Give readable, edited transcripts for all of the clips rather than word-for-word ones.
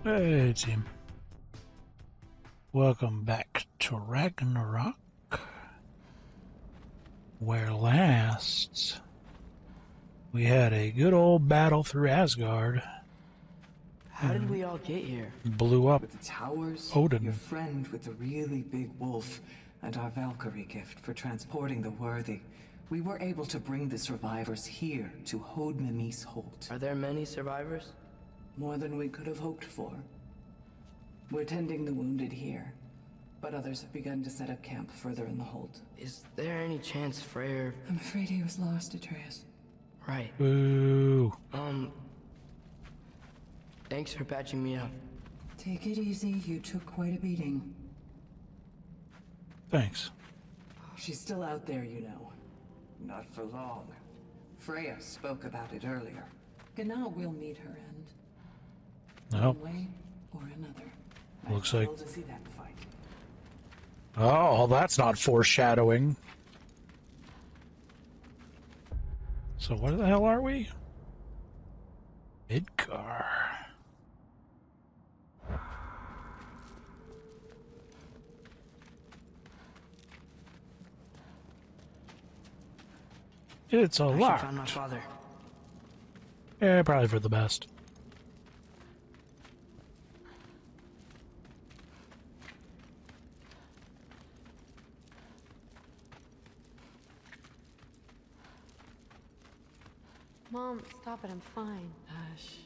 Hey team, welcome back to Ragnarok, where last we had a good old battle through Asgard. How did we all get here? Blew up With the towers, Odin. your friend with the really big wolf, and our Valkyrie gift for transporting the worthy, we were able to bring the survivors here to Hodmimi's Holt. Are there many survivors? More than we could have hoped for. We're tending the wounded here, but others have begun to set up camp further in the Holt. Is there any chance Freyr... I'm afraid he was lost, Atreus. Right. Boo. Thanks for patching me up. Take it easy, you took quite a beating. Thanks. She's still out there, you know. Not for long. Freya spoke about it earlier. Gna will meet her end. No. One way or another. Looks like... To see that fight. Oh, that's not foreshadowing. So where the hell are we? Midgar. It's a I lot. found my father. Yeah, probably for the best. Mom, stop it, I'm fine. Hush.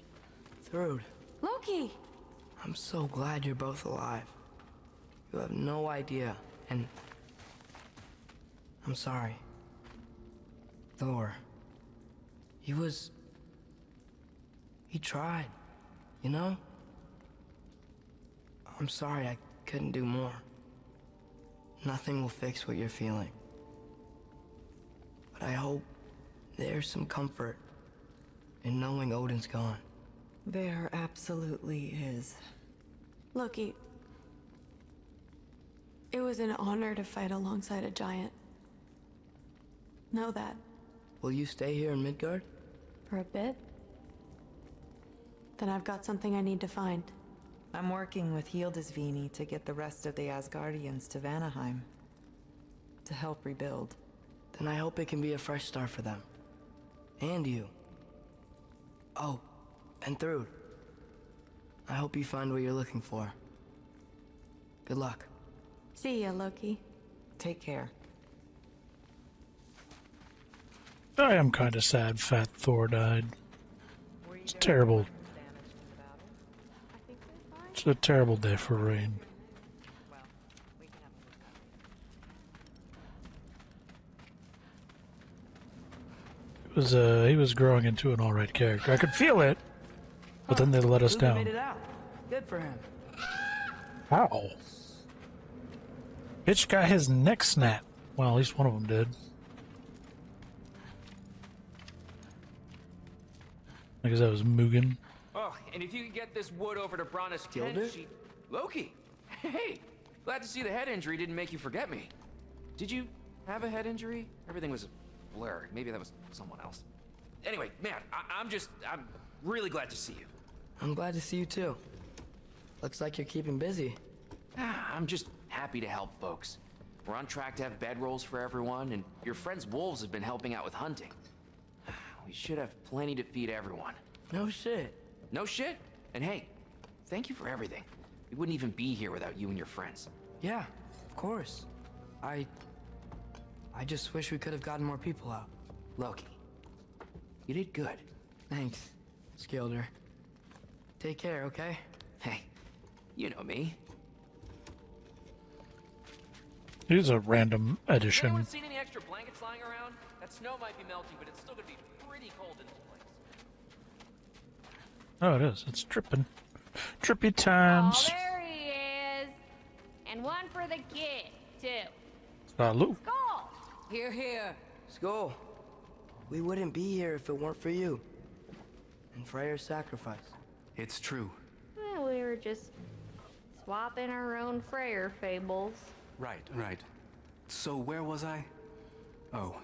Thrud, Loki! I'm so glad you're both alive. You have no idea, and... I'm sorry. Thor. He tried, you know? I'm sorry I couldn't do more. Nothing will fix what you're feeling. But I hope there's some comfort in knowing Odin's gone. There absolutely is. Loki, it was an honor to fight alongside a giant. Know that. Will you stay here in Midgard? For a bit? Then I've got something I need to find. I'm working with Hildisvini to get the rest of the Asgardians to Vanaheim. To help rebuild. Then I hope it can be a fresh start for them. And you. Oh, and Thrud. I hope you find what you're looking for. Good luck. See ya, Loki. Take care. I am kind of sad Fat Thor died. It's terrible. It's a terrible day for Rain. He was growing into an alright character. I could feel it, but then they let us Luke made down. it out. Good for him. How? Bitch got his neck snapped. Well, at least one of them did. I guess that was Mugen. Oh, and if you could get this wood over to Brana's Killed tent, her? Loki! Hey! Glad to see the head injury didn't make you forget me. Did you have a head injury? Everything was a blur. Maybe that was someone else. Anyway, man, I'm really glad to see you. I'm glad to see you too. Looks like you're keeping busy. I'm just happy to help folks. We're on track to have bedrolls for everyone, and your friend's wolves have been helping out with hunting. We should have plenty to feed everyone. No shit. No shit? And hey, thank you for everything. We wouldn't even be here without you and your friends. Yeah, of course. I just wish we could have gotten more people out. Loki, you did good. Thanks, Skilder. Take care, okay? Hey, you know me. Here's a random Has addition. anyone seen any extra blankets lying around? That snow might be melting, but it's still gonna be pretty cold in this place. Oh, it is. It's dripping. Drippy times. Oh, there he is. And one for the kid, too. Salute. Skull! Here, here. Skull. We wouldn't be here if it weren't for you. And Freyr's sacrifice. It's true. Well, we were just swapping our own Freyr fables. Right. So where was I? Oh.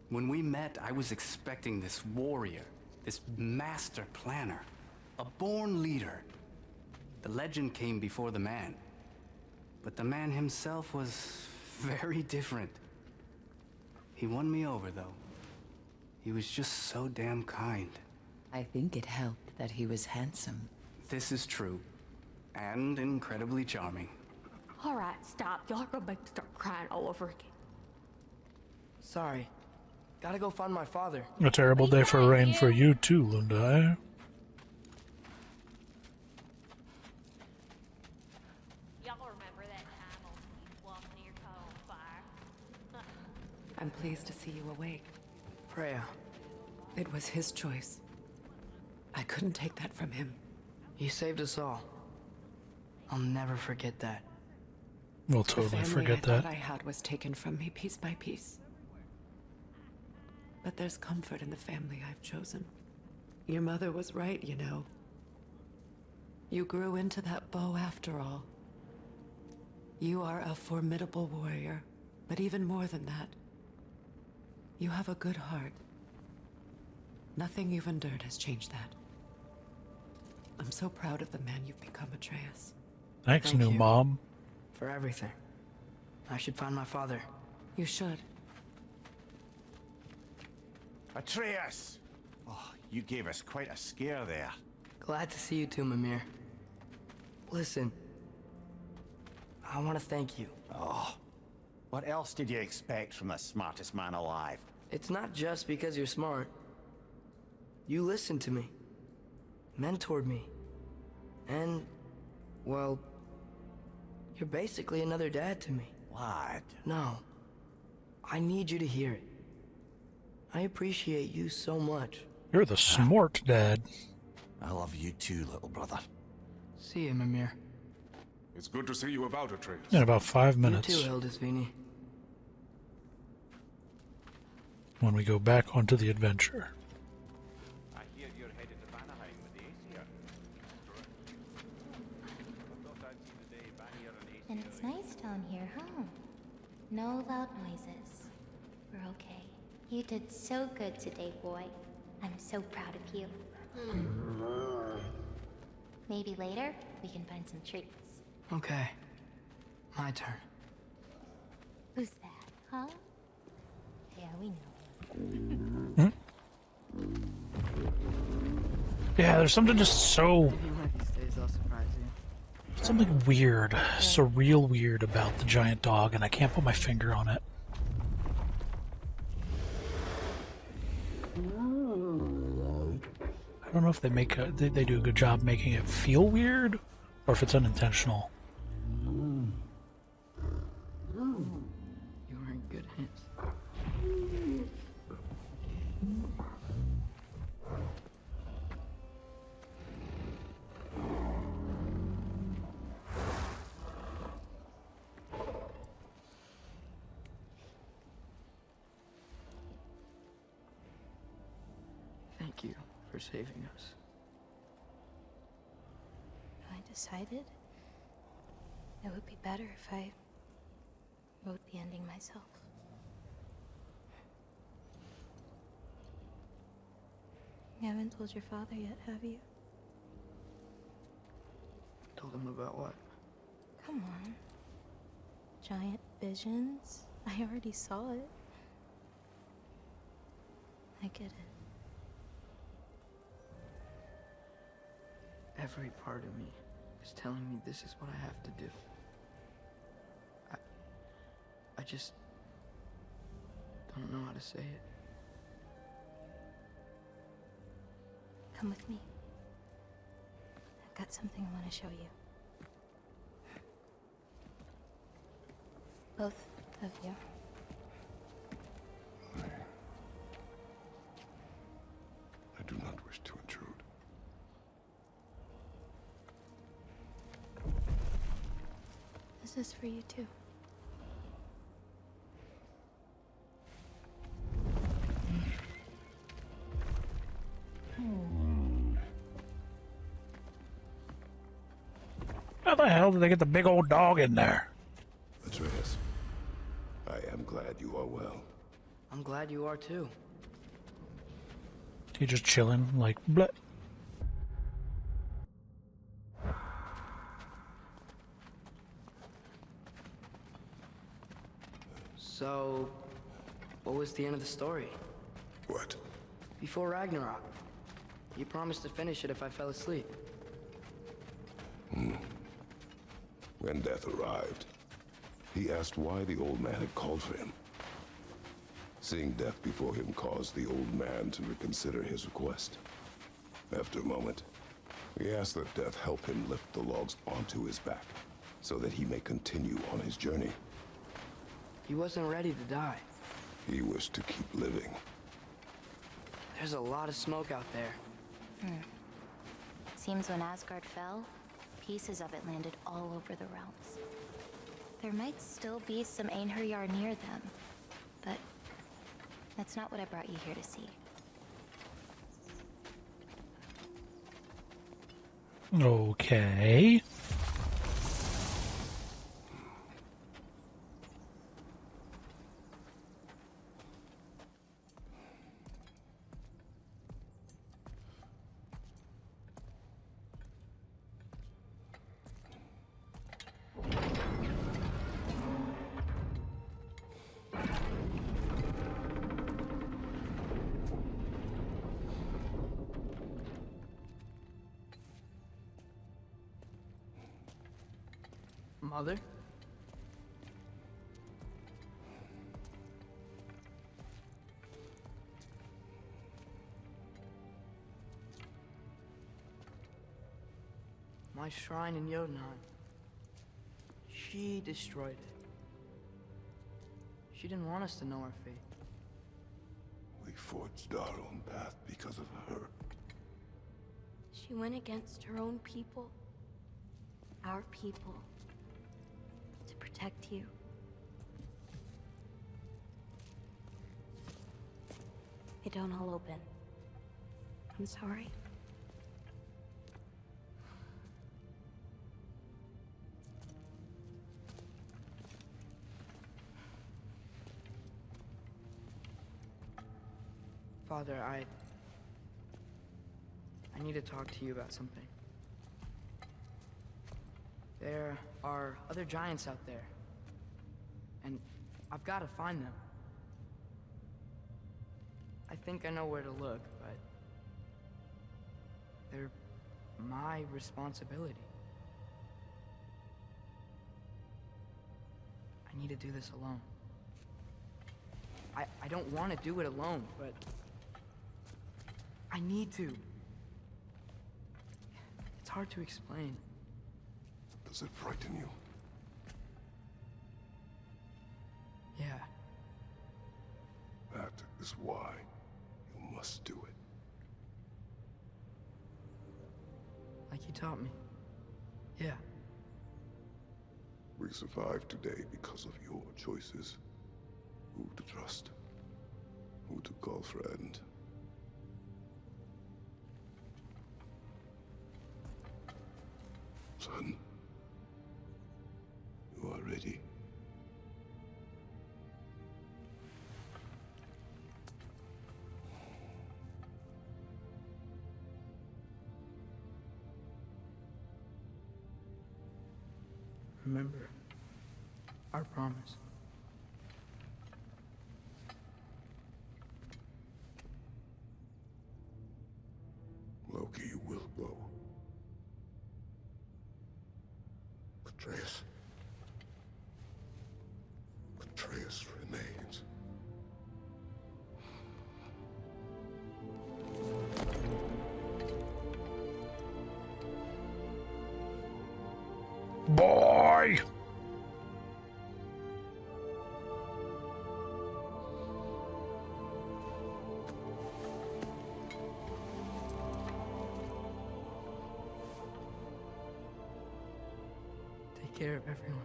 When we met, I was expecting this warrior, this master planner, a born leader. The legend came before the man. But the man himself was very different. He won me over, though. He was just so damn kind. I think it helped that he was handsome. This is true. And incredibly charming. Alright, stop. Y'all are gonna make me start crying all over again. Sorry. Gotta go find my father. A terrible day for rain for you too, Lunda. Y'all remember that time old Steve walked near caught on fire? I'm pleased to see you awake. Freya, It was his choice. I couldn't take that from him. you saved us all. I'll never forget that. We'll The totally family forget I thought that. I had was taken from me piece by piece. But there's comfort in the family I've chosen. Your mother was right, you know. You grew into that bow after all. You are a formidable warrior, but even more than that, you have a good heart. Nothing you've endured has changed that. I'm so proud of the man you've become, Atreus. Thanks, Thank new you. mom. For everything. I should find my father. You should. Atreus! Oh, you gave us quite a scare there. Glad to see you too, Mimir. Listen. I want to thank you. Oh, what else did you expect from the smartest man alive? It's not just because you're smart. You listened to me. Mentored me. And, well, you're basically another dad to me. Lad. No. I need you to hear it. I appreciate you so much. You're the smart dad. I love you too, little brother. See you, Mimir. It's good to see you about, Atreus. In about 5 minutes, You too, Hildisvini. when we go back onto the adventure. I hear you're headed to Vanaheim with the Aesir. And it's nice down here, huh? No loud noises. We're okay. You did so good today, boy. I'm so proud of you. Maybe later, we can find some treats. Okay. My turn. Who's that, huh? Yeah, we know. Yeah, there's something just so... Maybe one of these days I'll surprise you. something weird, surreal weird about the giant dog, and I can't put my finger on it. I don't know if they do a good job making it feel weird, or if it's unintentional. You were in good hands. Thank you for saving us. I decided it would be better if I wrote the ending myself. You haven't told your father yet, have you? Told him about what? Come on. Giant visions? I already saw it. I get it. Every part of me is telling me this is what I have to do. I just don't know how to say it. Come with me. I've got something I want to show you. Both of you. I do not wish to intrude. This is for you too. How the hell did they get the big old dog in there? Atreus, I am glad you are well. I'm glad you are too. He just chilling, like, bleh. So, what was the end of the story? What? Before Ragnarok. You promised to finish it if I fell asleep. When death arrived, he asked why the old man had called for him. Seeing death before him caused the old man to reconsider his request. After a moment, he asked that death help him lift the logs onto his back, so that he may continue on his journey. He wasn't ready to die. He wished to keep living. There's a lot of smoke out there. Seems when Asgard fell, pieces of it landed all over the realms. There might still be some Einherjar near them, but that's not what I brought you here to see. Okay. Mother? My shrine in Jotunheim. She destroyed it. She didn't want us to know our fate. We forged our own path because of her. She went against her own people. Our people. To protect you. They don't all open. I'm sorry. Father, I need to talk to you about something. There are other giants out there, and I've got to find them. I think I know where to look, but they're my responsibility. I need to do this alone. I don't want to do it alone, but I need to. It's hard to explain. Does it frighten you? Yeah. That is why you must do it. Like you taught me. Yeah. We survive today because of your choices. Who to trust, who to call friend. Son, you are ready. Remember our promise. Loki will go. Atreus. Atreus remains. Boy! Take care of everyone.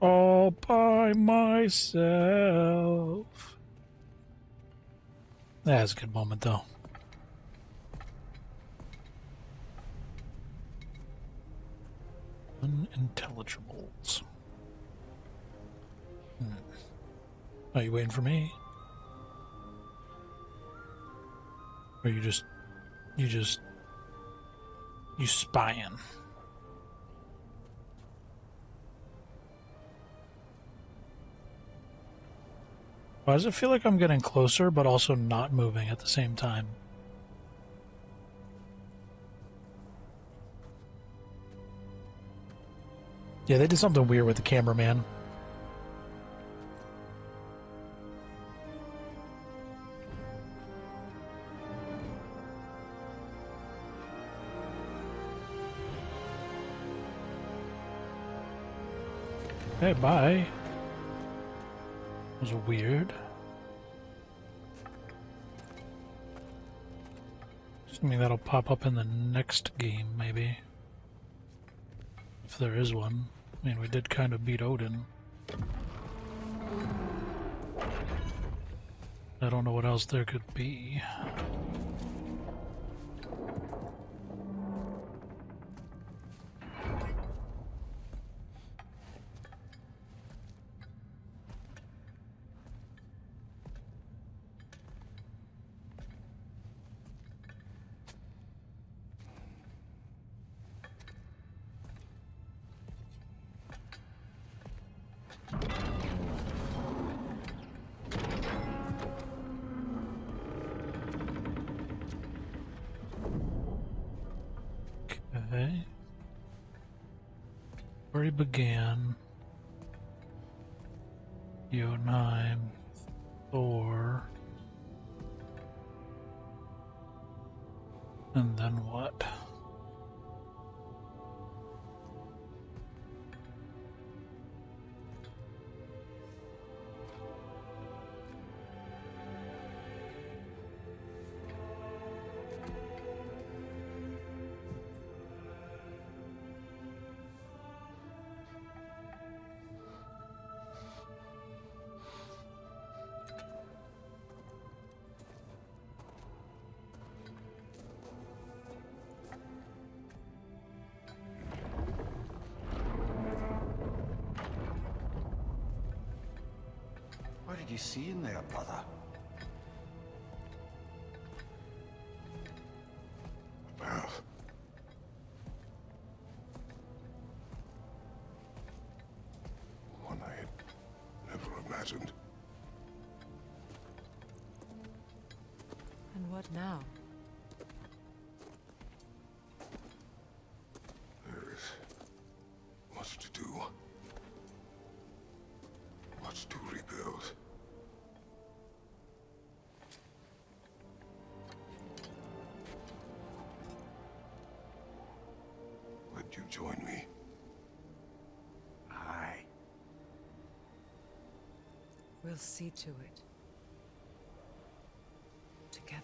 All by myself. That was a good moment, though. Unintelligibles. Are you waiting for me? Or you You spying. Why does it feel like I'm getting closer, but also not moving at the same time? Yeah, they did something weird with the cameraman. Hey, bye. That was weird. Assuming that'll pop up in the next game, maybe. If there is one. I mean, we did kind of beat Odin. I don't know what else there could be. Okay. Where he began. Jotunheim. Thor. And then what? What did you see in there, brother? A path. One I had never imagined. And what now? There is much to do. Much to rebuild. Would you join me? Aye. We'll see to it. Together.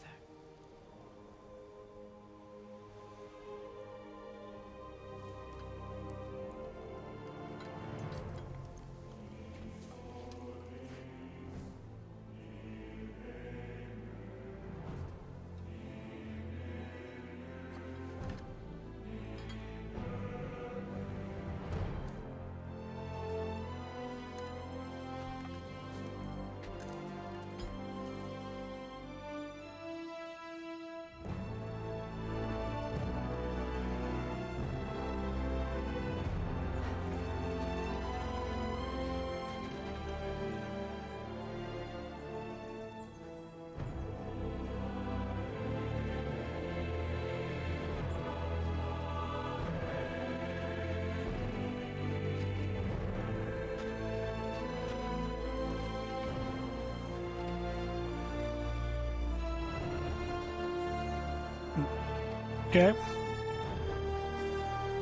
Okay.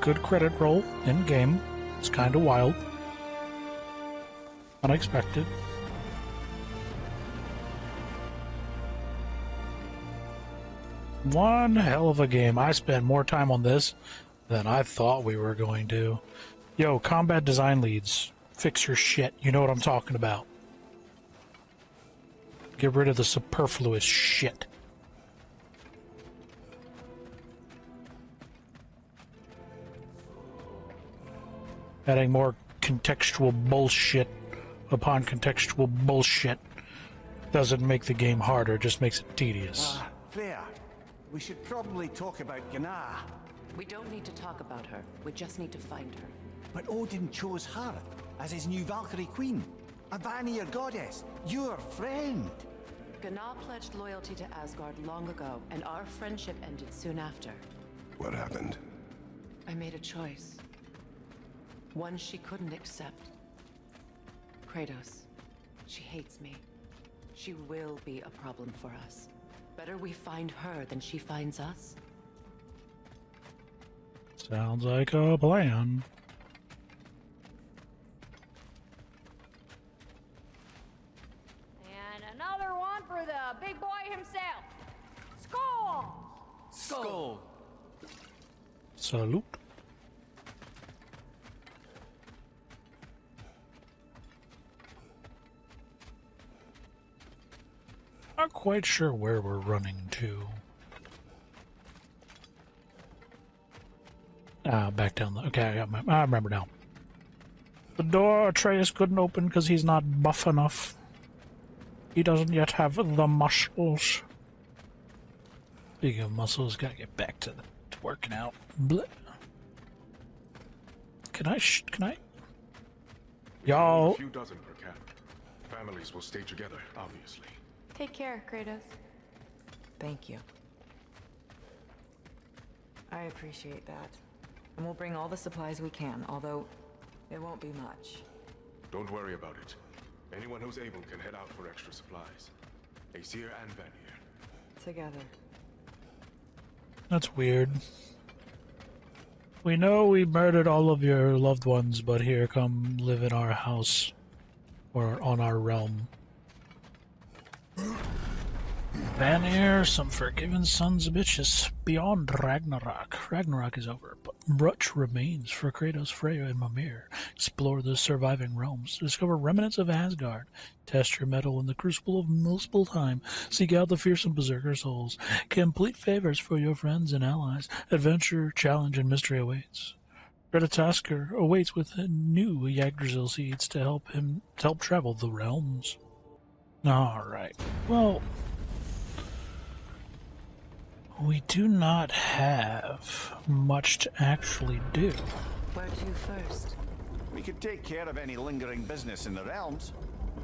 Good credit roll in game. It's kind of wild. Unexpected. One hell of a game. I spent more time on this than I thought we were going to. Yo, combat design leads. Fix your shit. You know what I'm talking about. Get rid of the superfluous shit. Adding more contextual bullshit upon contextual bullshit doesn't make the game harder, just makes it tedious. Freya, we should probably talk about Gnar. We don't need to talk about her. We just need to find her. But Odin chose her as his new Valkyrie queen. A Vanir goddess. Your friend. Gná pledged loyalty to Asgard long ago, and our friendship ended soon after. What happened? I made a choice. One she couldn't accept. Kratos. She hates me. She will be a problem for us. Better we find her than she finds us. Sounds like a plan. And another one for the big boy himself. Skull! Skull. Salute. Not quite sure where we're running to. Ah, back down the... Okay, I remember now. The door Atreus couldn't open because he's not buff enough. He doesn't yet have the muscles. Speaking of muscles, gotta get back to working out. Blech. Can I? Y'all... A few dozen per camp. Families will stay together, obviously. Take care, Kratos. Thank you. I appreciate that. And we'll bring all the supplies we can, although it won't be much. Don't worry about it. Anyone who's able can head out for extra supplies. Aesir and Vanir. Together. That's weird. We know we murdered all of your loved ones, but here, come live in our house. Or on our realm. Vanir, some forgiven sons of bitches. Beyond Ragnarok. Ragnarok is over, but much remains for Kratos, Freya, and Mimir. Explore the surviving realms. Discover remnants of Asgard. Test your mettle in the crucible of multiple time. Seek out the fearsome berserker souls. Complete favors for your friends and allies. Adventure, challenge, and mystery awaits. Tasker awaits with new Yggdrasil seeds to help travel the realms. Alright. Well, we do not have much to actually do. Where to first? We could take care of any lingering business in the realms.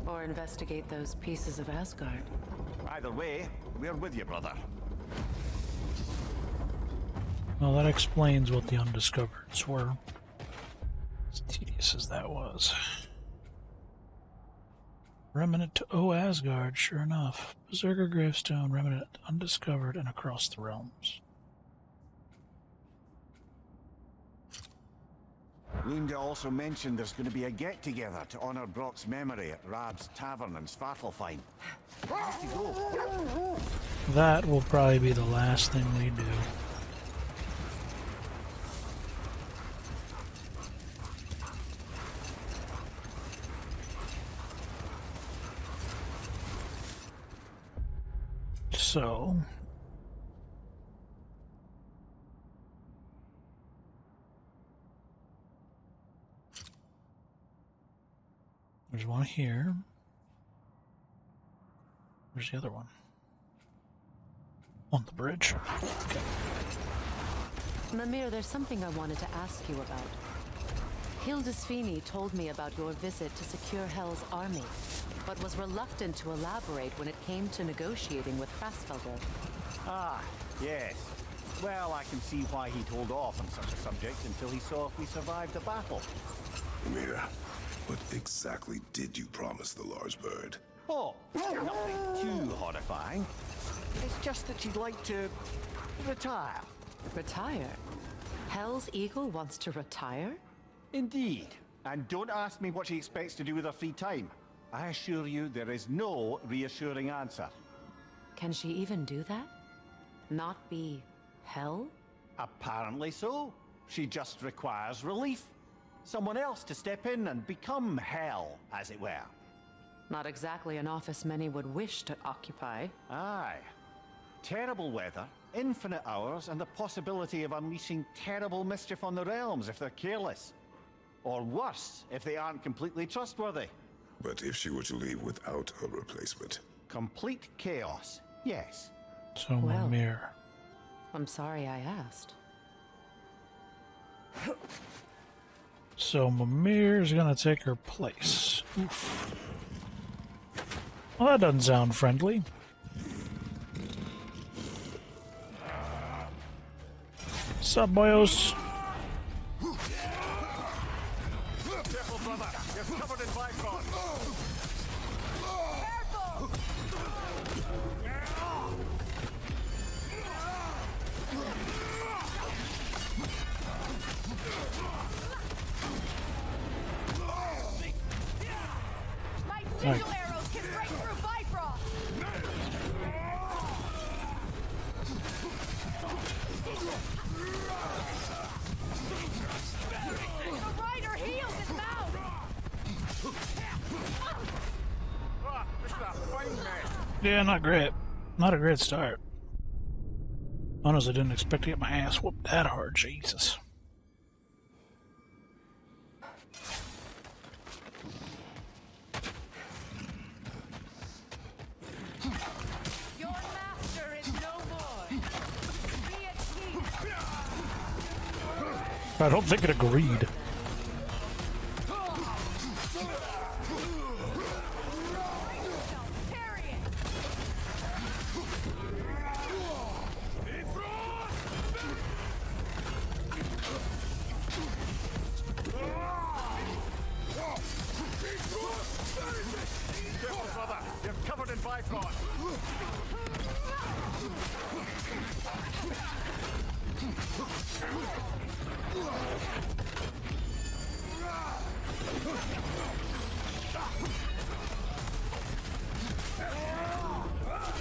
Or investigate those pieces of Asgard. Either way, we're with you, brother. Well, that explains what the undiscovereds were. As tedious as that was. Remnant to Asgard, sure enough. Berserker gravestone, remnant undiscovered and across the realms. Lunda also mentioned there's going to be a get-together to honor Brock's memory at Rab's Tavern in Svartalfheim. Have to go. That will probably be the last thing we do. So... there's one here. Where's the other one? On the bridge. Okay. Mimir, there's something I wanted to ask you about. Hildisvini told me about your visit to secure Hel's army, but was reluctant to elaborate when it came to negotiating with Hrasfelder. Ah, yes. Well, I can see why he'd hold off on such a subject until he saw if we survived the battle. Mira, what exactly did you promise the large bird? Oh, nothing too horrifying. It's just that she'd like to retire. Retire? Hel's Eagle wants to retire? Indeed. And don't ask me what she expects to do with her free time. I assure you there is no reassuring answer. Can she even do that? Not be Hel? Apparently so. She just requires relief. Someone else to step in and become Hel, as it were. Not exactly an office many would wish to occupy. Aye. Terrible weather, infinite hours, and the possibility of unleashing terrible mischief on the realms if they're careless. Or worse, if they aren't completely trustworthy. But if she were to leave without a replacement? Complete chaos, yes. So, well, Mimir. I'm sorry I asked. So Mimir's gonna take her place. Oof. Well, that doesn't sound friendly. Sup, boyos? Careful, brother. You're covered in Bifrost. My sigil arrows can break through Bifrost! The rider heals his mouth! This is a fine mess. Yeah, not great. Not a great start. Honestly, didn't expect to get my ass whooped that hard. Jesus. Your master is no more. Be at peace. I don't think it agreed. Careful, brother. You're covered in Bifrost.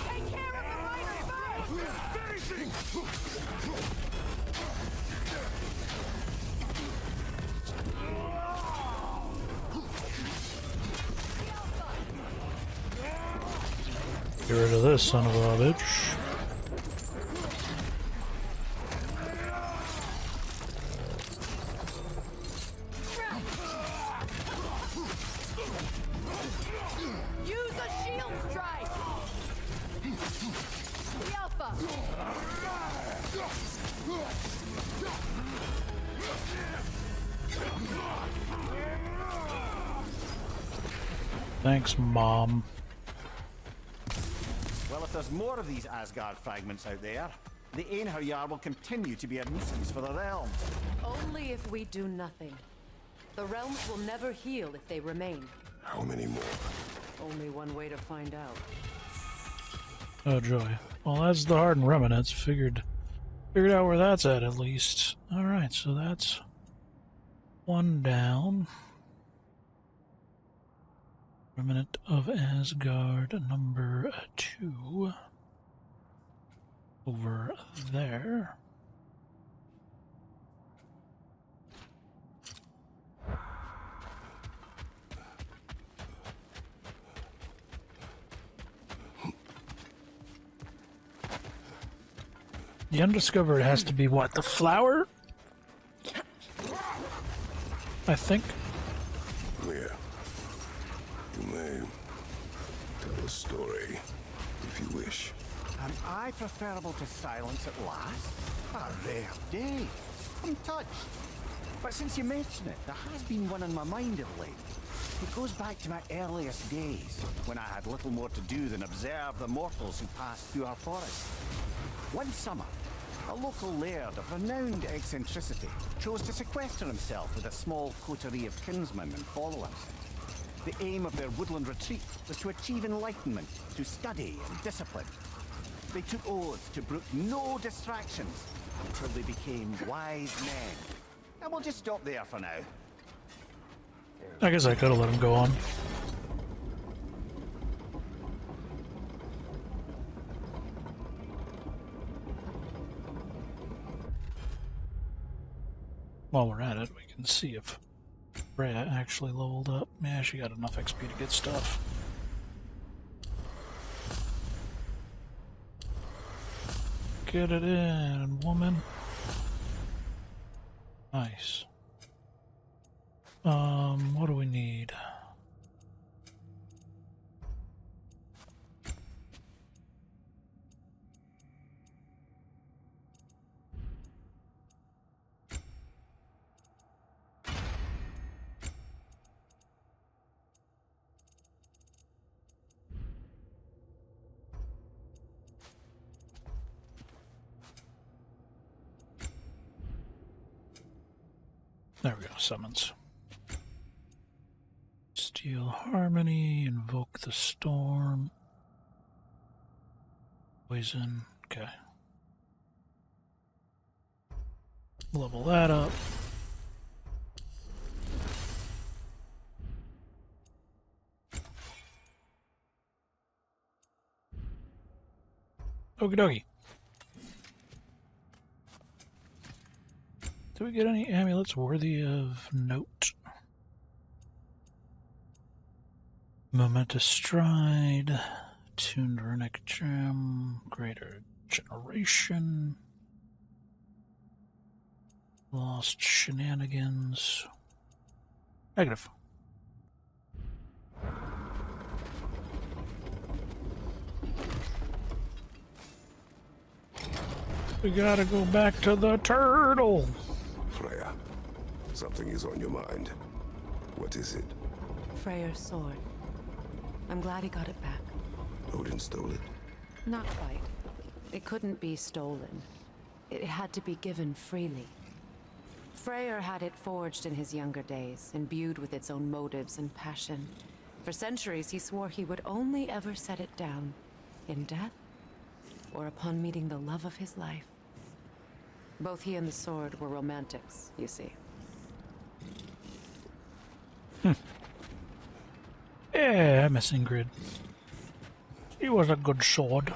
Take care of the rider first! Get rid of this son of a bitch. Use a shield strike! The Alpha! Thanks, Mom. Well, if there's more of these Asgard fragments out there, the Einherjar will continue to be a nuisance for the realm. Only if we do nothing. The realms will never heal if they remain. How many more? Only one way to find out. Oh joy. Well, that's the Hardened Remnants. Figured out where that's at least. Alright, so that's one down. Remnant of Asgard number 2. Over there. The undiscovered has to be what? The flower? I think. Yeah. You may tell a story, if you wish. Am I preferable to silence at last? A rare day. I'm touched. But since you mention it, there has been one on my mind of late. It goes back to my earliest days, when I had little more to do than observe the mortals who passed through our forest. One summer, a local laird of renowned eccentricity chose to sequester himself with a small coterie of kinsmen and followers. The aim of their woodland retreat was to achieve enlightenment through study and discipline. They took oaths to brook no distractions until they became wise men. And we'll just stop there for now. I guess I could have let him go on. While we're at it, we can see if Rhea actually leveled up. Yeah, she got enough XP to get stuff. Get it in, woman. Nice. What do we need? There we go, summons. Steal Harmony, invoke the storm. Poison, okay. Level that up. Okie dokie. Do we get any amulets worthy of note? Momentous Stride, Tuned Runic Gem, Greater Generation, Lost Shenanigans. Negative. We gotta go back to the turtle. Freya, something is on your mind. What is it? Freyr's sword. I'm glad he got it back. Odin stole it? Not quite. It couldn't be stolen. It had to be given freely. Freyr had it forged in his younger days, imbued with its own motives and passion. For centuries, he swore he would only ever set it down in death or upon meeting the love of his life. Both he and the sword were romantics, you see. Yeah, I miss Ingrid. He was a good sword.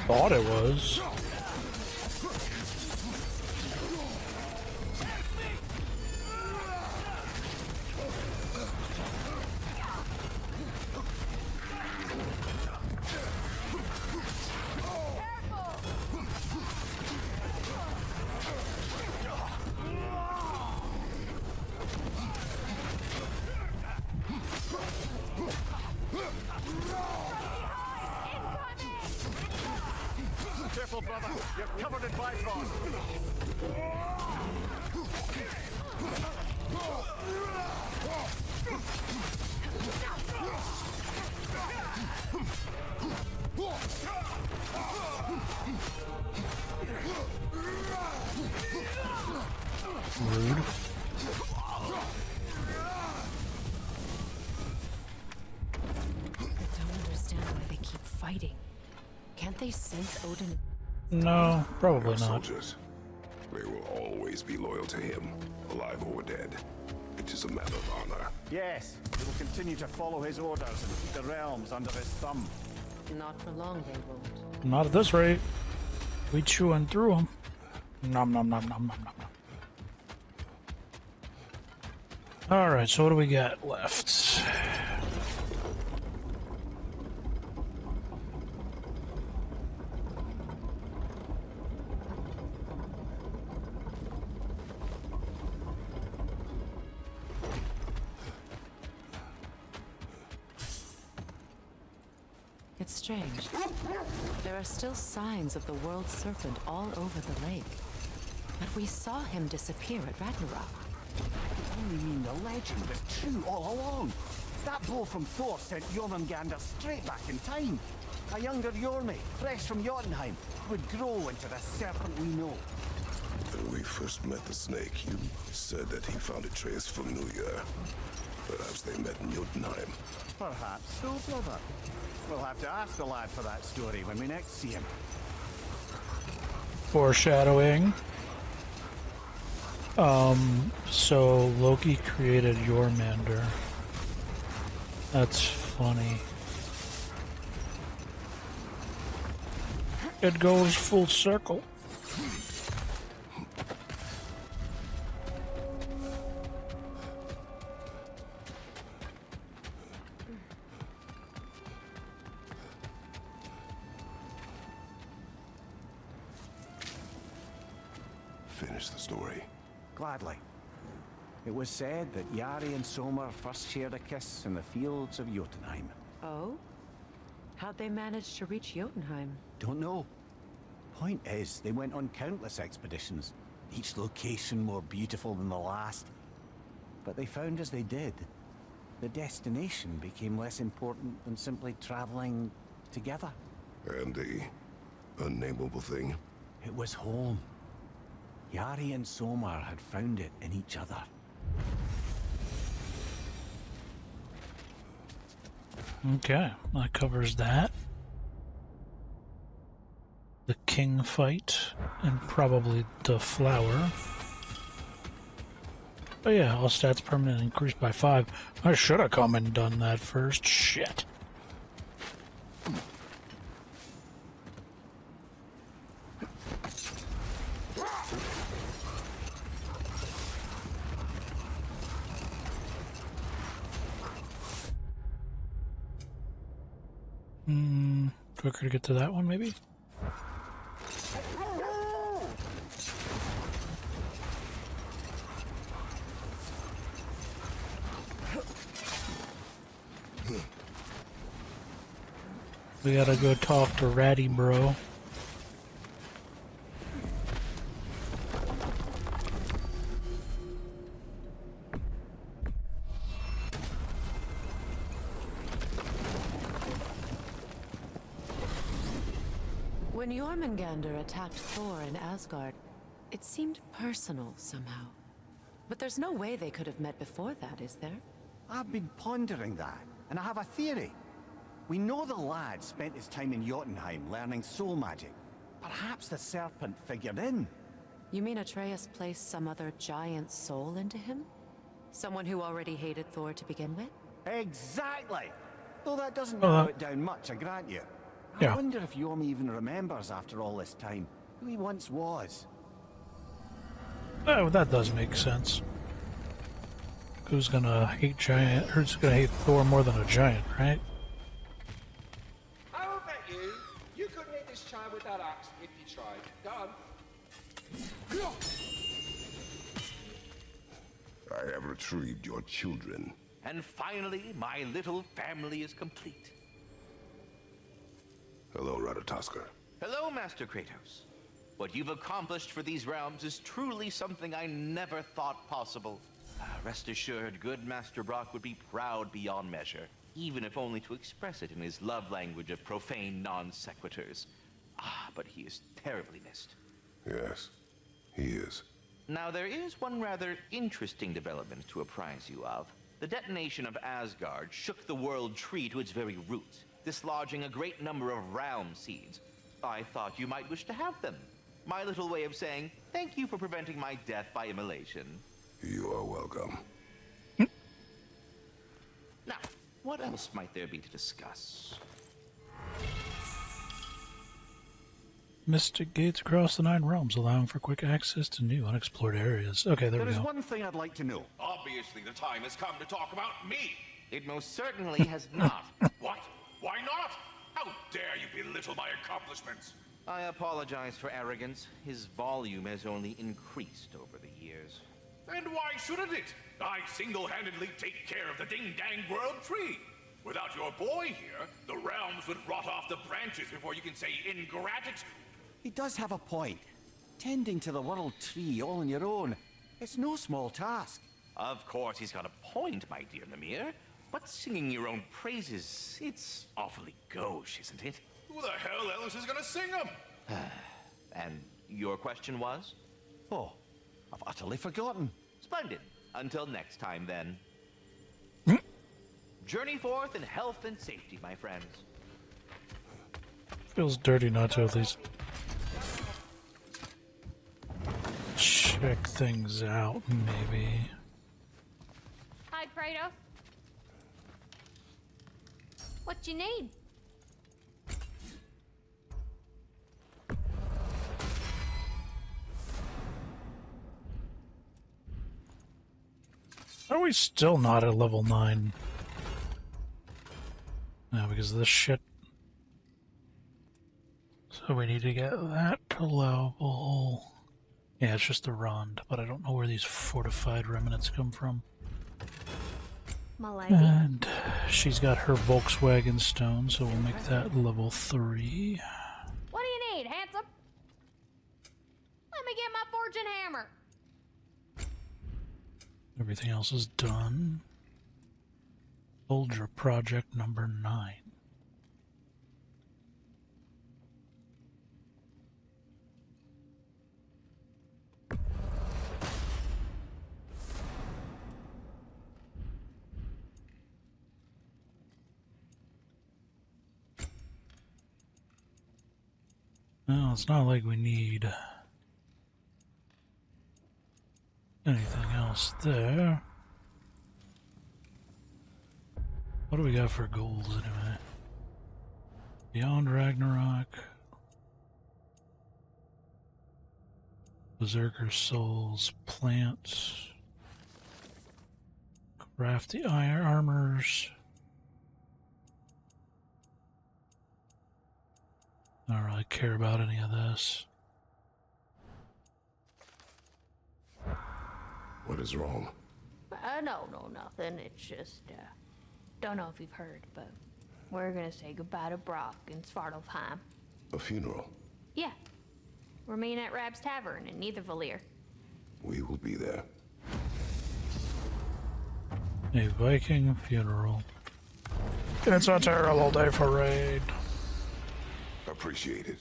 Thought it was. Careful, brother. You're covered in bifrost. Rude. I don't understand why they keep fighting. Can't they sense Odin? No, probably Our not. soldiers. They will always be loyal to him, alive or dead. It is a matter of honor. Yes, we will continue to follow his orders and keep the realms under his thumb. Not for long, they won't. Not at this rate. We chewing through them. Nom nom nom nom nom nom. Alright, so what do we got left? It's strange. There are still signs of the world serpent all over the lake. But we saw him disappear at Ragnarok. You mean the legend was true all along? That blow from Thor sent Jormungandr straight back in time. A younger Jormi, fresh from Jotunheim, would grow into the serpent we know. When we first met the snake, you said that he found Atreus familiar. Perhaps they met in Jotunheim. Perhaps so, brother. We'll have to ask the lad for that story when we next see him. Foreshadowing. So Loki created Jormungandr. That's funny. It goes full circle. Finish the story. Gladly. It was said that Yari and Somer first shared a kiss in the fields of Jotunheim. Oh? How'd they manage to reach Jotunheim? Don't know. Point is, they went on countless expeditions, each location more beautiful than the last. But they found as they did, the destination became less important than simply traveling together. And the unnameable thing? It was home. Yari and Somar had found it in each other. Okay, that covers that. The king fight, and probably the flower. Oh yeah, all stats permanent increased by 5. I should have come and done that first. Shit. Quicker to get to that one, maybe? We gotta go talk to Ratty Bro. When Jormungandr attacked Thor in Asgard, it seemed personal somehow. But there's no way they could have met before that, is there? I've been pondering that, and I have a theory. We know the lad spent his time in Jotunheim learning soul magic. Perhaps the serpent figured in. You mean Atreus placed some other giant soul into him? Someone who already hated Thor to begin with? Exactly! Though that doesn't narrow it down much, I grant you. I wonder if Yorm even remembers after all this time who he once was. Oh, that does make sense. Who's gonna hate giant? Who's gonna hate Thor more than a giant, right? I'll bet you couldn't hit this child with that axe if you tried. Go on. I have retrieved your children. And finally, my little family is complete. Hello, Ratatoskr. Hello, Master Kratos. What you've accomplished for these realms is truly something I never thought possible. Rest assured, good Master Brock would be proud beyond measure, even if only to express it in his love language of profane non-sequiturs. But he is terribly missed. Yes, he is. Now, there is one rather interesting development to apprise you of. The detonation of Asgard shook the world tree to its very roots, dislodging a great number of realm seeds. I thought you might wish to have them. My little way of saying, thank you for preventing my death by immolation. You are welcome. Now, what else might there be to discuss? Mystic gates across the 9 realms, allowing for quick access to new unexplored areas. Okay, there we There go. is one thing I'd like to know. Obviously, the time has come to talk about me. It most certainly has not. What? Why not? How dare you belittle my accomplishments? I apologize for arrogance. His volume has only increased over the years. And why shouldn't it? I single-handedly take care of the ding-dang world tree. Without your boy here, the realms would rot off the branches before you can say ingratitude. He does have a point. Tending to the world tree all on your own, it's no small task. Of course he's got a point, my dear Mimir. But singing your own praises, it's awfully gauche, isn't it? Who the hell else is gonna sing them? And your question was? Oh, I've utterly forgotten. Splendid. Until next time, then. Journey forth in health and safety, my friends. Feels dirty not to at least check things out, maybe. Hi, Kratos. What you need? Are we still not at level 9? No, because of this shit. So we need to get that to level... Yeah, it's just the Rond, but I don't know where these fortified remnants come from. my lady. And she's got her Volkswagen stone, so we'll make that level 3. What do you need, handsome? Let me get my fortune hammer. Everything else is done. Soldier project number 9. Well, it's not like we need anything else there. What do we got for goals anyway? Beyond Ragnarok. Berserker souls, plants. Craft the iron armors. I don't really care about any of this. What is wrong? No, nothing. It's just, don't know if you've heard, but we're gonna say goodbye to Brock in Svartalfheim. A funeral? Yeah. We're meeting at Rab's Tavern in Nethervalir. We will be there. A Viking funeral. It's a terrible day for raid. Appreciate it.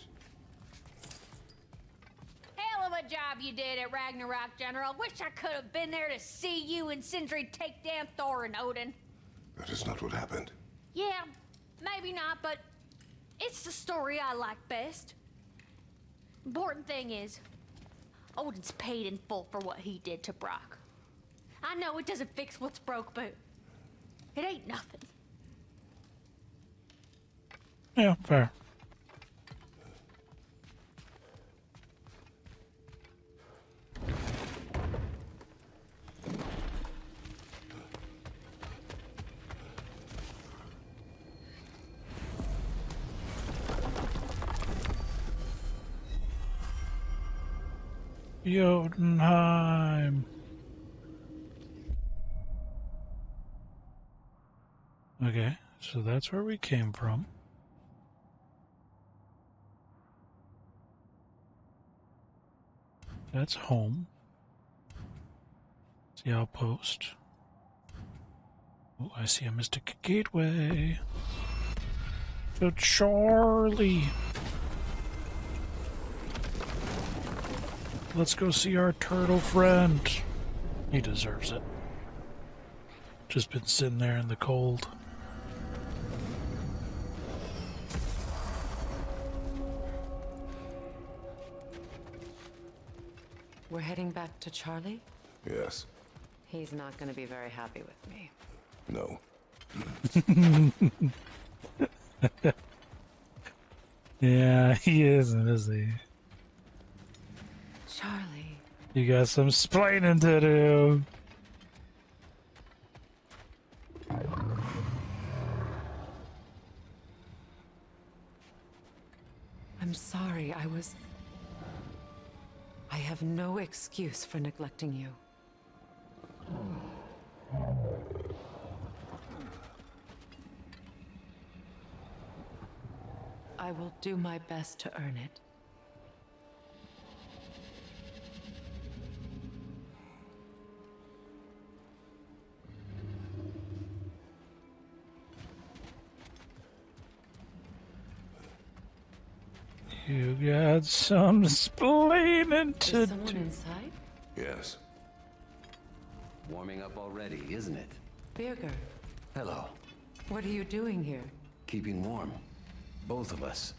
Hell of a job you did at Ragnarok, General. Wish I could have been there to see you and Sindri take down Thor and Odin. That is not what happened. Yeah, maybe not, but it's the story I like best. Important thing is, Odin's paid in full for what he did to Brock. I know it doesn't fix what's broke, but it ain't nothing. Yeah, fair. Jotunheim. Okay, so that's where we came from. That's home. It's the outpost. Oh, I see a mystic gateway. To Charlie. Let's go see our turtle friend. He deserves it. Just been sitting there in the cold. We're heading back to Charlie? Yes. He's not going to be very happy with me. No. Yeah, he isn't, is he? Charlie. You got some splaining to do. I'm sorry, I have no excuse for neglecting you. I will do my best to earn it. You got some splaining to Is someone inside? Yes. Warming up already, isn't it? Birger, Hello. what are you doing here? Keeping warm. Both of us.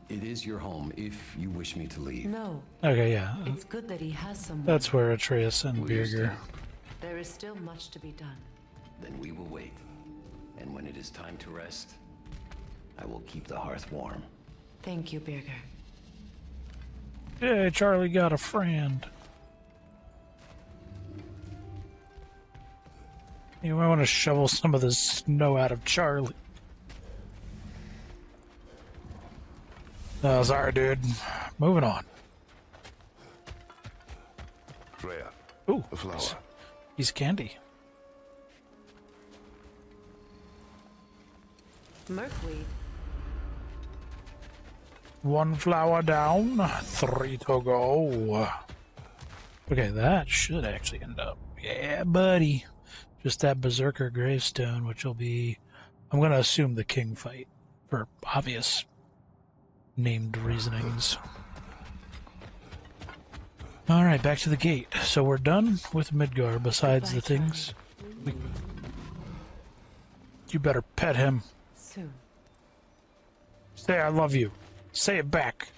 It is your home if you wish me to leave. No. Okay, yeah. It's good that he has someone. That's where Atreus and Will you Birger. There is still much to be done. Then we will wait. And when it is time to rest, I will keep the hearth warm. Thank you, Birger. Hey, Charlie got a friend. You might want to shovel some of the snow out of Charlie. Oh, sorry, dude. Moving on. Freya. Ooh, a flower. he's candy. Merkweed. 1 flower down, 3 to go. Okay, that should actually end up. Yeah, buddy. Just that Berserker gravestone, which will be, I'm going to assume, the king fight, for obvious named reasonings. Alright, back to the gate. So we're done with Midgar, besides the things. You better pet him. Soon. Say I love you. Say it back.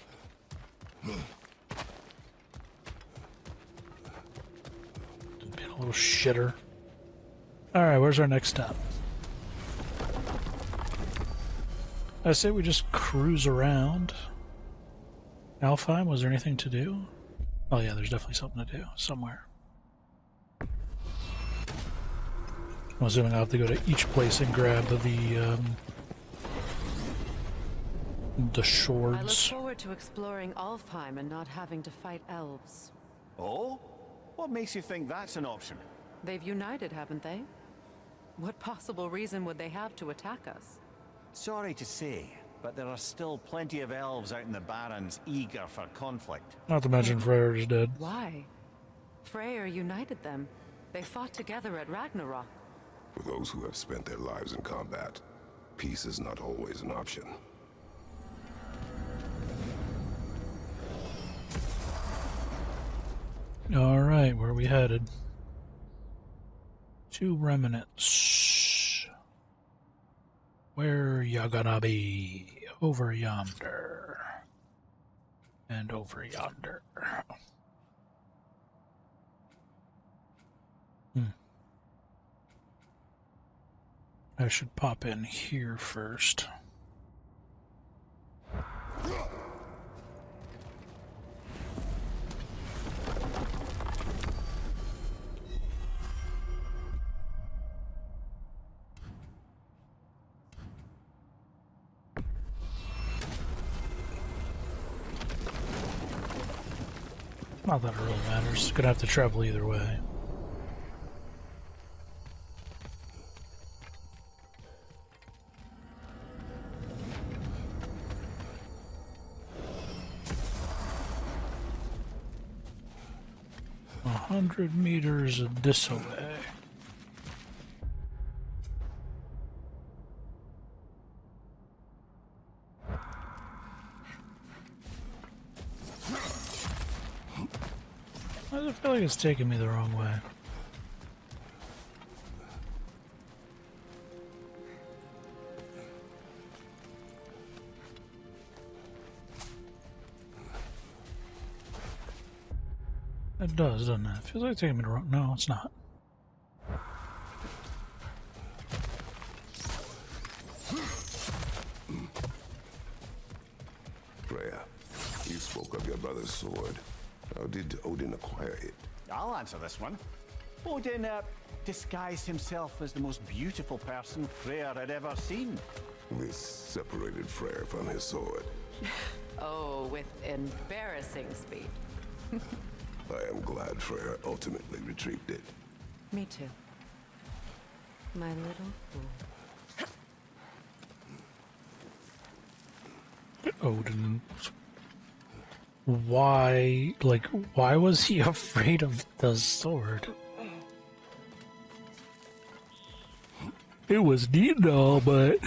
Being a little shitter. Alright, where's our next stop? I say we just cruise around. Alfheim, was there anything to do? Oh yeah, there's definitely something to do somewhere. I'm assuming I'll have to go to each place and grab the swords. I look forward to exploring Alfheim and not having to fight elves. Oh? What makes you think that's an option? They've united, haven't they? What possible reason would they have to attack us? Sorry to say, but there are still plenty of elves out in the Barrens eager for conflict. Not to mention Freyr's dead. Why? Freyr united them. They fought together at Ragnarok. For those who have spent their lives in combat, peace is not always an option. Alright, where are we headed? 2 remnants. Where ya gonna be? Over yonder. And over yonder. I should pop in here first. Not that it really matters. Gonna have to travel either way. A 100 meters this way. I feel like it's taking me the wrong way. It does, doesn't it? It feels like it's taking me the wrong... No, it's not. Freya, you spoke of your brother's sword. How did Odin acquire it? I'll answer this one. Odin disguised himself as the most beautiful person Freyr had ever seen. This separated Freyr from his sword. Oh, with embarrassing speed. I am glad Freyr ultimately retrieved it. Me too. My little fool. Odin. Why, like, why was he afraid of the sword? It was neat and all, but...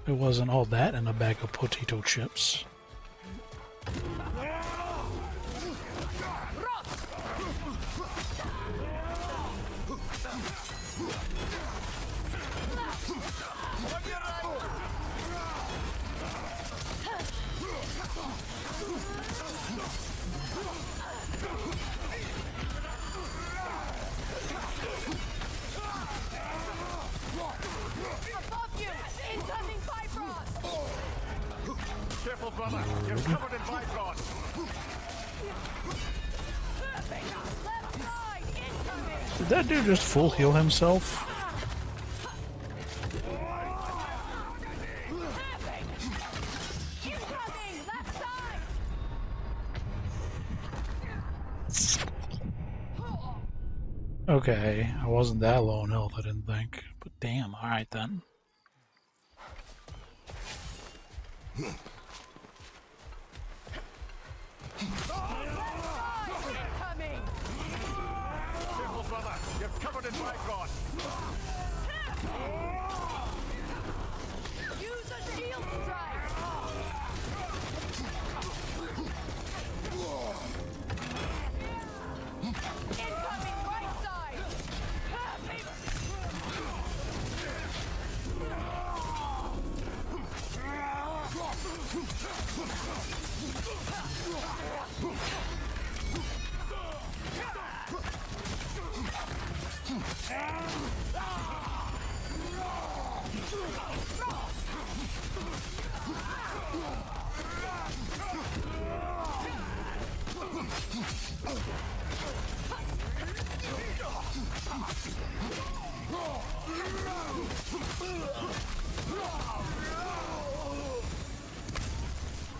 it wasn't all that in a bag of potato chips. Careful, brother. You're covered in Bifrost. Did that dude just full heal himself? Okay, I wasn't that low in health, I didn't think. But damn, alright then. Careful, brother. You're covered in black rot. Use a shield strike! Incoming right side!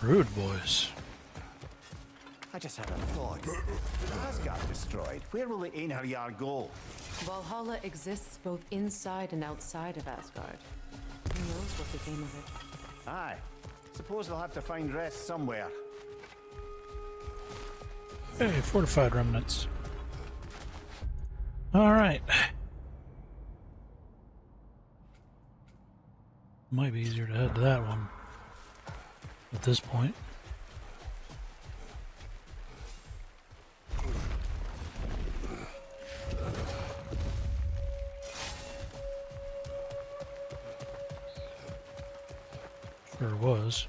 Rude boys. I just had a thought. With Asgard destroyed, where will the Einherjar go? Valhalla exists both inside and outside of Asgard. Who knows what became of it? Aye. Suppose they'll have to find rest somewhere. Hey, fortified remnants. Alright. Might be easier to head to that one at this point. Or was.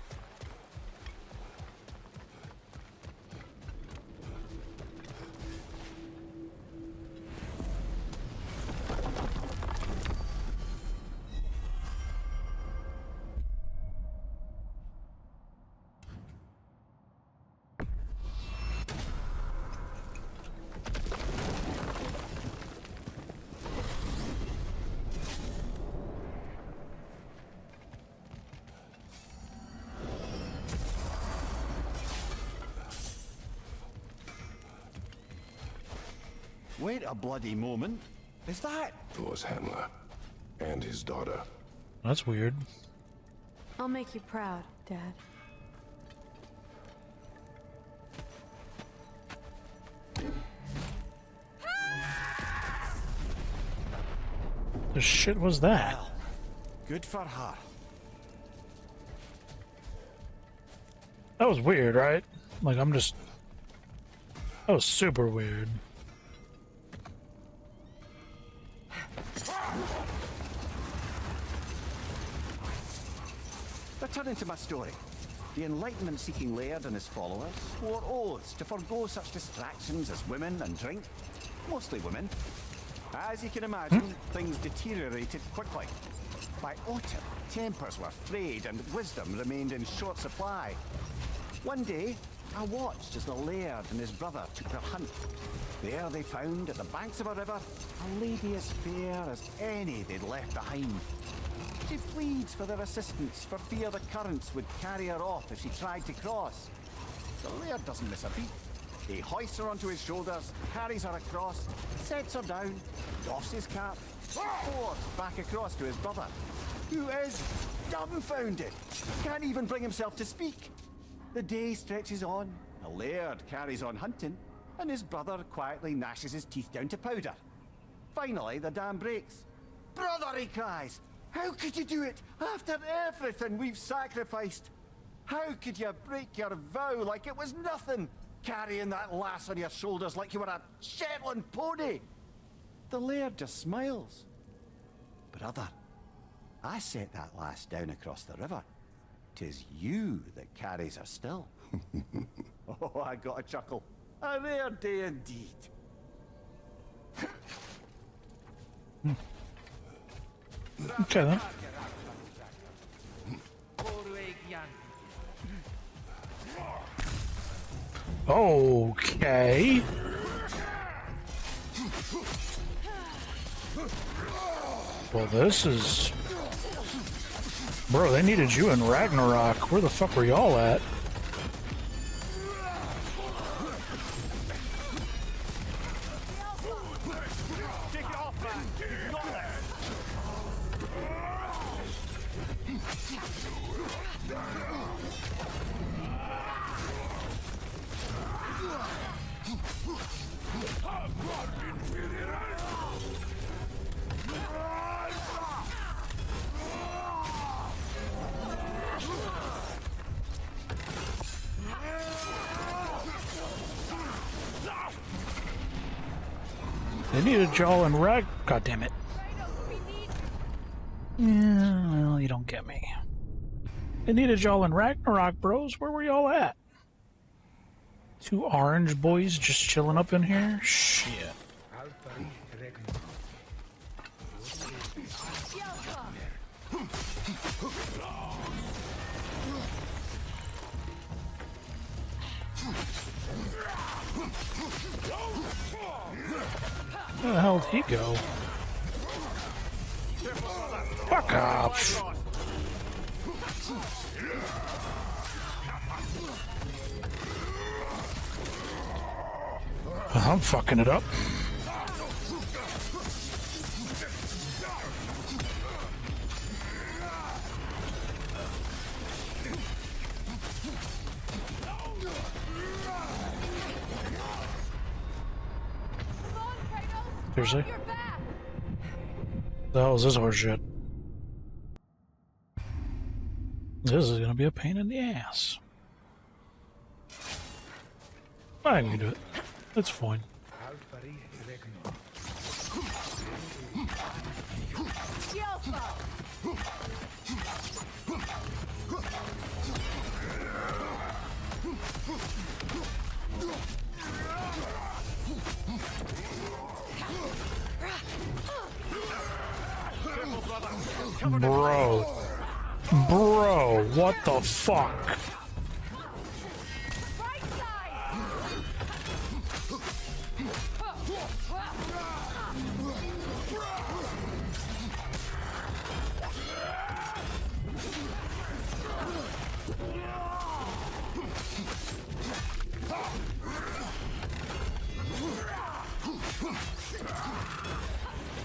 Wait a bloody moment. Is that Thor's handler and his daughter? That's weird. I'll make you proud, Dad. The shit was that? Well, good for her. That was weird, right? Like, I'm just... That was super weird. Returning to my story. The enlightenment-seeking laird and his followers swore oaths to forego such distractions as women and drink. Mostly women. As you can imagine, things deteriorated quickly. By autumn, tempers were frayed and wisdom remained in short supply. One day, I watched as the laird and his brother took their hunt. There they found, at the banks of a river, a lady as fair as any they'd left behind. She pleads for their assistance for fear the currents would carry her off if she tried to cross. The laird doesn't miss a beat. He hoists her onto his shoulders, carries her across, sets her down, doffs his cap, forwards back across to his brother, who is dumbfounded, can't even bring himself to speak. The day stretches on, the laird carries on hunting, and his brother quietly gnashes his teeth down to powder. Finally, the dam breaks. "Brother," he cries, "how could you do it after everything we've sacrificed? How could you break your vow like it was nothing, carrying that lass on your shoulders like you were a Shetland pony?" The laird just smiles. "Brother, I set that lass down across the river. 'Tis you that carries her still." Oh, I got a chuckle. A rare day indeed. Okay then. Okay. Well, this is... Bro, they needed you in Ragnarok. Where the fuck were y'all at? They need a jaw and rag. God damn it. Yeah, well, you don't get me. They need a jaw and Ragnarok, bros. Where were y'all at? Two orange boys just chilling up in here? Shit. Where the hell did he go? Fuck off! I'm fucking it up. Seriously? The hell is this horse shit? This is gonna be a pain in the ass. I can do it. It's fine. Bro, what the fuck?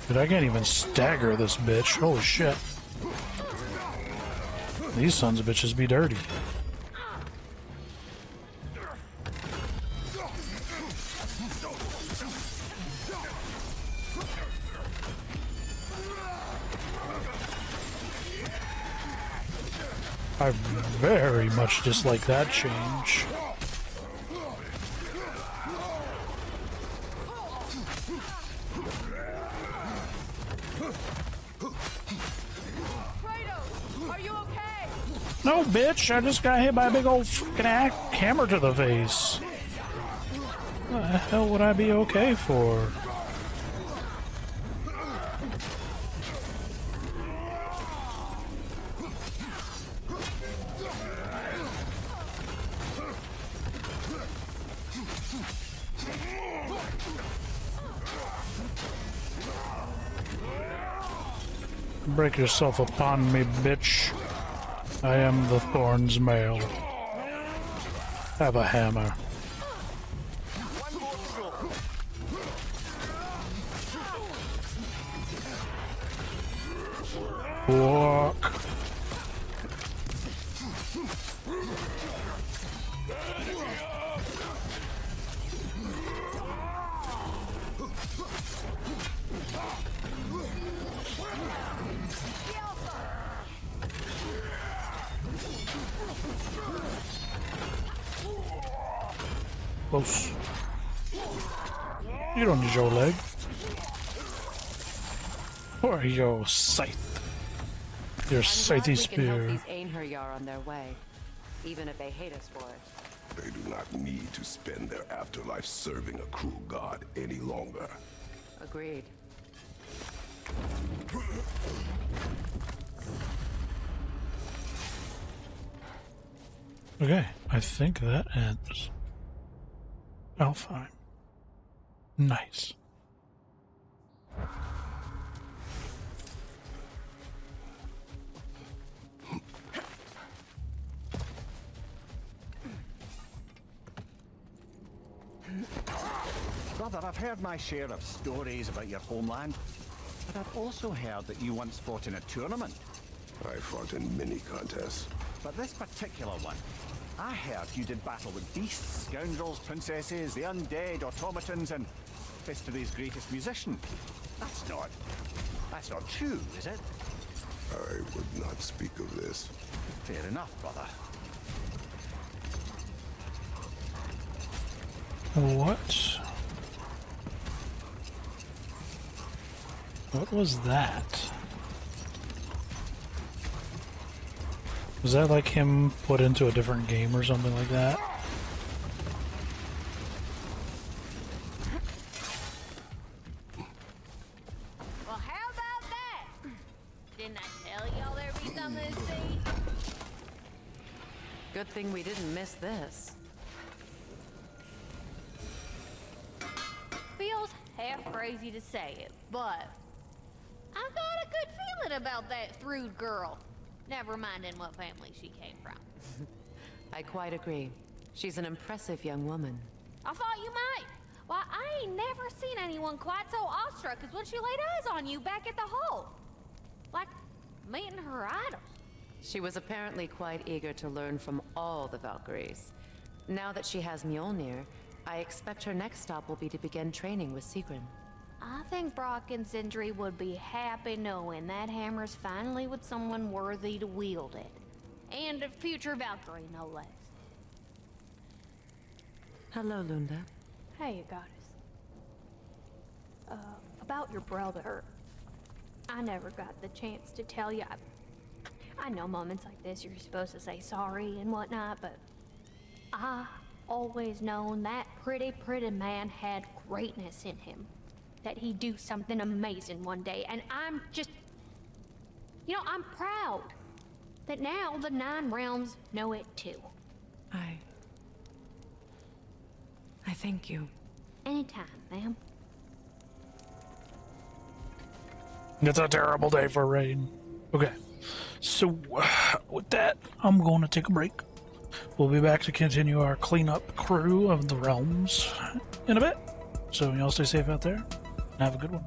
Dude, I can't even stagger this bitch. Holy shit. These sons of bitches be dirty. I very much dislike that change. No, bitch, I just got hit by a big old fucking hammer to the face. What the hell would I be okay for? Break yourself upon me, bitch. I am the Thorn's male. Have a hammer. Walk. Close. You don't need your leg. Or your scythe. Your scythy spear. These Einherjar on their way, even if they hate us for it. They do not need to spend their afterlife serving a cruel god any longer. Agreed. Okay, I think that ends. Alfheim. Nice. Brother, I've heard my share of stories about your homeland, but I've also heard that you once fought in a tournament. I fought in many contests. But this particular one, I heard you did battle with beasts, scoundrels, princesses, the undead, automatons, and history's greatest musician. That's not true, is it? I would not speak of this. Fair enough, brother. What? What was that? Was that like him put into a different game or something like that? Well, how about that? Didn't I tell y'all there'd be something to see? Good thing we didn't miss this. Feels half crazy to say it, but I got a good feeling about that Thrud girl. Never minding what family she came from. I quite agree. She's an impressive young woman. I thought you might. Why, I ain't never seen anyone quite so awestruck as when she laid eyes on you back at the hole. Like meeting her idol. She was apparently quite eager to learn from all the Valkyries. Now that she has Mjolnir, I expect her next stop will be to begin training with Sigrun. I think Brock and Sindri would be happy knowing that hammer's finally with someone worthy to wield it. And a future Valkyrie, no less. Hello, Lunda. Hey, goddess. About your brother. I never got the chance to tell you. I know moments like this you're supposed to say sorry and whatnot, but I always known that pretty man had greatness in him. That he'd do something amazing one day, and I'm just... You know, I'm proud that now the 9 realms know it too. I thank you. Anytime, ma'am. It's a terrible day for rain. Okay, so with that, I'm going to take a break. We'll be back to continue our cleanup crew of the realms in a bit. So y'all stay safe out there. Have a good one.